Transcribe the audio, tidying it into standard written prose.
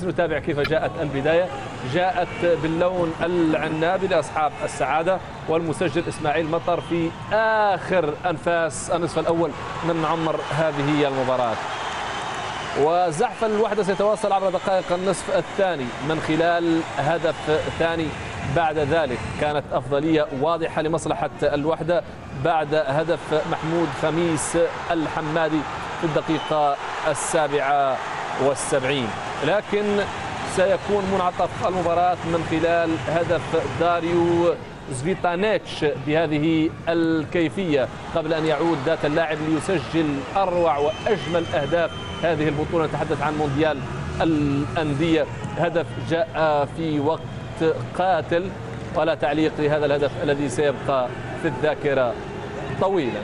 نتابع كيف جاءت البداية. جاءت باللون العنابي لأصحاب السعادة، والمسجل إسماعيل مطر في آخر أنفاس النصف الأول من عمر هذه المباراة. وزحف الوحدة سيتواصل عبر دقائق النصف الثاني من خلال هدف ثاني. بعد ذلك كانت أفضلية واضحة لمصلحة الوحدة بعد هدف محمود خميس الحمادي في الدقيقة 77، لكن سيكون منعطف المباراة من خلال هدف داريو زفيتانيتش بهذه الكيفية قبل أن يعود ذات اللاعب ليسجل أروع وأجمل أهداف هذه البطولة. نتحدث عن مونديال الأندية. هدف جاء في وقت قاتل، ولا تعليق لهذا الهدف الذي سيبقى في الذاكرة طويلا.